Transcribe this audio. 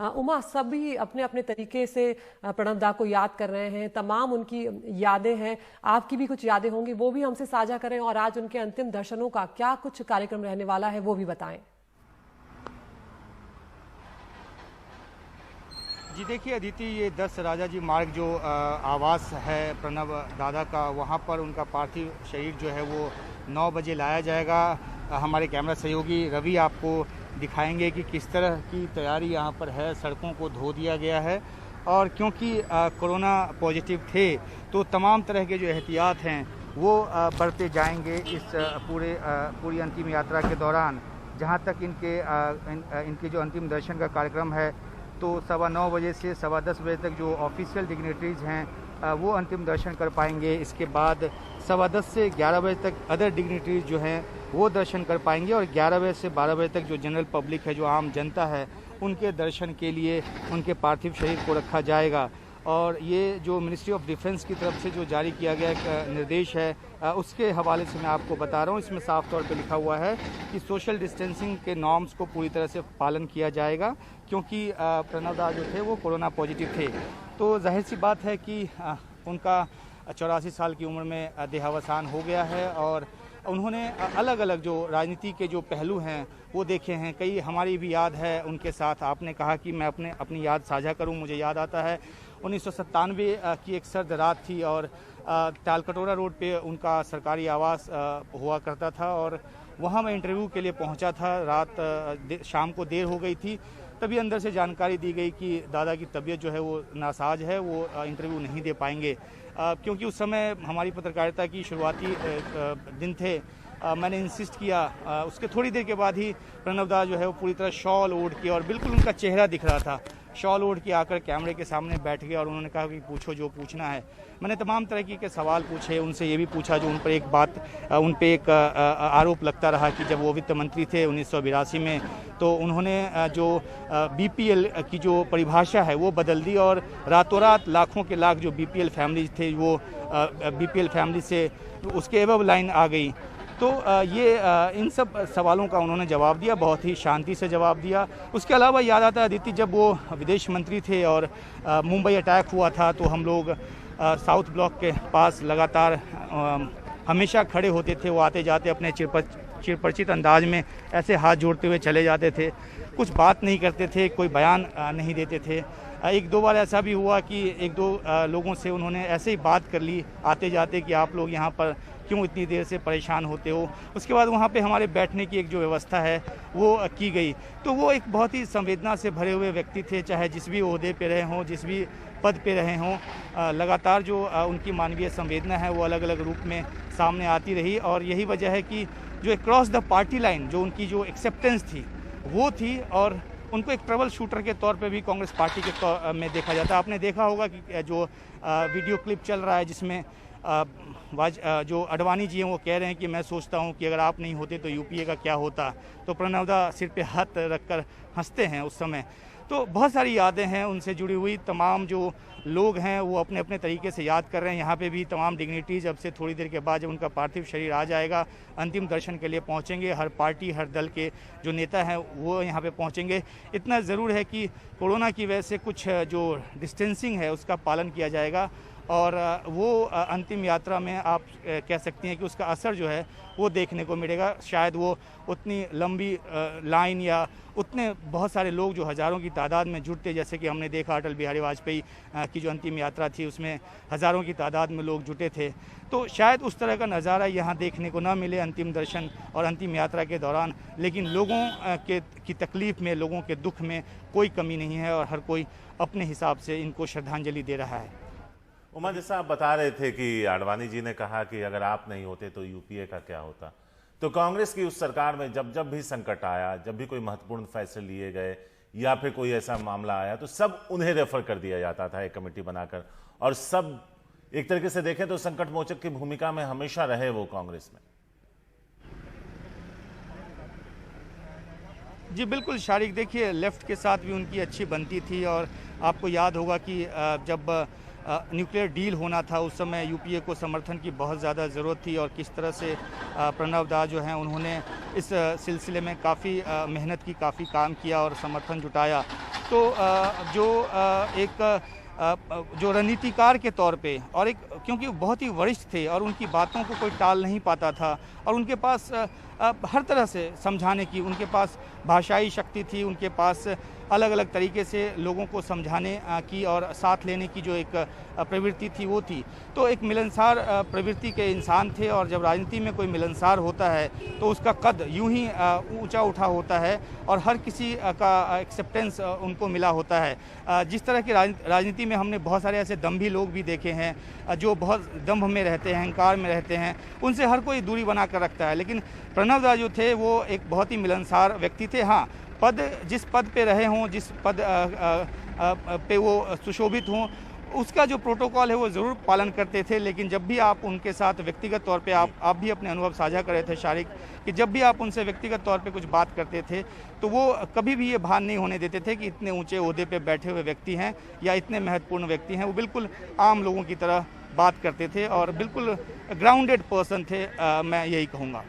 उमा, सभी अपने अपने तरीके से प्रणब दा को याद कर रहे हैं, तमाम उनकी यादें हैं। आपकी भी कुछ यादें होंगी, वो भी हमसे साझा करें और आज उनके अंतिम दर्शनों का क्या कुछ कार्यक्रम रहने वाला है वो भी बताएं। जी देखिए अदिति, ये 10 राजाजी मार्ग जो आवास है प्रणब दादा का, वहाँ पर उनका पार्थिव शरीर जो है वो 9 बजे लाया जाएगा। हमारे कैमरा सहयोगी रवि आपको दिखाएंगे कि किस तरह की तैयारी यहाँ पर है। सड़कों को धो दिया गया है और क्योंकि कोरोना पॉजिटिव थे तो तमाम तरह के जो एहतियात हैं वो बरते जाएंगे इस पूरी अंतिम यात्रा के दौरान। जहाँ तक इनके जो अंतिम दर्शन का कार्यक्रम है तो 9:15 बजे से 10:15 बजे तक जो ऑफिशियल डिग्नेटरीज हैं वो अंतिम दर्शन कर पाएंगे। इसके बाद 10:15 से 11 बजे तक अदर डिग्नेटरीज जो हैं वो दर्शन कर पाएंगे और 11 बजे से 12 बजे तक जो जनरल पब्लिक है, जो आम जनता है, उनके दर्शन के लिए उनके पार्थिव शरीर को रखा जाएगा। और ये जो मिनिस्ट्री ऑफ डिफेंस की तरफ से जो जारी किया गया एक निर्देश है उसके हवाले से मैं आपको बता रहा हूँ। इसमें साफ तौर पे लिखा हुआ है कि सोशल डिस्टेंसिंग के नॉर्म्स को पूरी तरह से पालन किया जाएगा, क्योंकि प्रणब दा जो थे वो कोरोना पॉजिटिव थे। तो जाहिर सी बात है कि उनका 84 साल की उम्र में देहावसान हो गया है और उन्होंने अलग अलग जो राजनीति के जो पहलू हैं वो देखे हैं। कई हमारी भी याद है उनके साथ। आपने कहा कि मैं अपनी याद साझा करूं। मुझे याद आता है 1997 की एक सर्द रात थी और तालकटोरा रोड पे उनका सरकारी आवास हुआ करता था और वहाँ मैं इंटरव्यू के लिए पहुँचा था। शाम को देर हो गई थी, तभी अंदर से जानकारी दी गई कि दादा की तबीयत जो है वो नासाज है, वो इंटरव्यू नहीं दे पाएंगे। क्योंकि उस समय हमारी पत्रकारिता की शुरुआती दिन थे। मैंने इंसिस्ट किया। उसके थोड़ी देर के बाद ही प्रणब दा जो है वो पूरी तरह शॉल ओढ़ के, और बिल्कुल उनका चेहरा दिख रहा था, शॉल ओढ़ के आकर कैमरे के सामने बैठ गए और उन्होंने कहा कि पूछो जो पूछना है। मैंने तमाम तरह के सवाल पूछे, उनसे ये भी पूछा जो उन पर एक आरोप लगता रहा कि जब वो वित्त मंत्री थे 1982 में, तो उन्होंने जो बीपीएल की जो परिभाषा है वो बदल दी और रातों रात लाखों के लाख जो बीपीएल फैमिली थे वो बीपीएल फैमिली से उसके एबव लाइन आ गई। तो इन सब सवालों का उन्होंने जवाब दिया, बहुत ही शांति से जवाब दिया। उसके अलावा याद आता है अदिति, जब वो विदेश मंत्री थे और मुंबई अटैक हुआ था तो हम लोग साउथ ब्लॉक के पास लगातार हमेशा खड़े होते थे। वो आते जाते अपने चिरपरिचित अंदाज में ऐसे हाथ जोड़ते हुए चले जाते थे, कुछ बात नहीं करते थे, कोई बयान नहीं देते थे। एक दो बार ऐसा भी हुआ कि एक दो लोगों से उन्होंने ऐसे ही बात कर ली आते जाते कि आप लोग यहाँ पर क्यों इतनी देर से परेशान होते हो। उसके बाद वहाँ पे हमारे बैठने की एक जो व्यवस्था है वो की गई। तो वो एक बहुत ही संवेदना से भरे हुए व्यक्ति थे, चाहे जिस भी ओहदे पे रहे हों, जिस भी पद पे रहे हों। लगातार जो उनकी मानवीय संवेदना है वो अलग अलग रूप में सामने आती रही और यही वजह है कि जो अक्रॉस द पार्टी लाइन जो उनकी जो एक्सेप्टेंस थी वो थी और उनको एक ट्रबल शूटर के तौर पे भी कांग्रेस पार्टी के में देखा जाता है। आपने देखा होगा कि जो वीडियो क्लिप चल रहा है जिसमें जो अडवाणी जी हैं वो कह रहे हैं कि मैं सोचता हूं कि अगर आप नहीं होते तो यूपीए का क्या होता। तो प्रणब दा सिर पे हाथ रखकर हंसते हैं उस समय। तो बहुत सारी यादें हैं उनसे जुड़ी हुई। तमाम जो लोग हैं वो अपने अपने तरीके से याद कर रहे हैं। यहाँ पे भी तमाम डिग्निटीज अब से थोड़ी देर के बाद जब उनका पार्थिव शरीर आ जाएगा अंतिम दर्शन के लिए पहुँचेंगे। हर पार्टी हर दल के जो नेता हैं वो यहाँ पे पहुँचेंगे। इतना ज़रूर है कि कोरोना की वजह से कुछ जो डिस्टेंसिंग है उसका पालन किया जाएगा और वो अंतिम यात्रा में आप कह सकती हैं कि उसका असर जो है वो देखने को मिलेगा। शायद वो उतनी लंबी लाइन या उतने बहुत सारे लोग जो हज़ारों की तादाद में जुटते, जैसे कि हमने देखा अटल बिहारी वाजपेयी की जो अंतिम यात्रा थी उसमें हज़ारों की तादाद में लोग जुटे थे, तो शायद उस तरह का नज़ारा यहाँ देखने को ना मिले अंतिम दर्शन और अंतिम यात्रा के दौरान। लेकिन लोगों की तकलीफ़ में, लोगों के दुख में कोई कमी नहीं है और हर कोई अपने हिसाब से इनको श्रद्धांजलि दे रहा है। उमा, जैसा आप बता रहे थे कि आडवाणी जी ने कहा कि अगर आप नहीं होते तो यूपीए का क्या होता, तो कांग्रेस की उस सरकार में जब जब भी संकट आया, जब भी कोई महत्वपूर्ण फैसले लिए गए या फिर कोई ऐसा मामला आया तो सब उन्हें रेफर कर दिया जाता था एक कमेटी बनाकर, और सब एक तरीके से देखें तो संकट मोचक की भूमिका में हमेशा रहे वो कांग्रेस में। जी बिल्कुल शारिक, देखिए लेफ्ट के साथ भी उनकी अच्छी बनती थी और आपको याद होगा कि जब न्यूक्लियर डील होना था उस समय यूपीए को समर्थन की बहुत ज़्यादा ज़रूरत थी और किस तरह से प्रणब दा जो हैं उन्होंने इस सिलसिले में काफ़ी मेहनत की, काफ़ी काम किया और समर्थन जुटाया। तो जो रणनीतिकार के तौर पे और क्योंकि वो बहुत ही वरिष्ठ थे और उनकी बातों को कोई टाल नहीं पाता था और उनके पास हर तरह से समझाने की, उनके पास भाषाई शक्ति थी, उनके पास अलग अलग तरीके से लोगों को समझाने की और साथ लेने की जो एक प्रवृत्ति थी वो थी। तो एक मिलनसार प्रवृत्ति के इंसान थे और जब राजनीति में कोई मिलनसार होता है तो उसका कद यूं ही ऊंचा उठा होता है और हर किसी का एक्सेप्टेंस उनको मिला होता है। जिस तरह की राजनीति में हमने बहुत सारे ऐसे दम्भी लोग भी देखे हैं जो बहुत दम्भ में रहते हैं, अहंकार में रहते हैं, उनसे हर कोई दूरी बना कर रखता है। लेकिन प्रणव दा जो थे वो एक बहुत ही मिलनसार व्यक्ति थे। हाँ, जिस पद पे रहे हों, जिस पद पे वो सुशोभित हों, उसका जो प्रोटोकॉल है वो ज़रूर पालन करते थे। लेकिन जब भी आप उनके साथ व्यक्तिगत तौर पे आप भी अपने अनुभव साझा कर रहे थे शारिक, कि जब भी आप उनसे व्यक्तिगत तौर पे कुछ बात करते थे तो वो कभी भी ये भान नहीं होने देते थे कि इतने ऊंचे ओहदे पे बैठे हुए व्यक्ति हैं या इतने महत्वपूर्ण व्यक्ति हैं। वो बिल्कुल आम लोगों की तरह बात करते थे और बिल्कुल ग्राउंडेड पर्सन थे, मैं यही कहूँगा।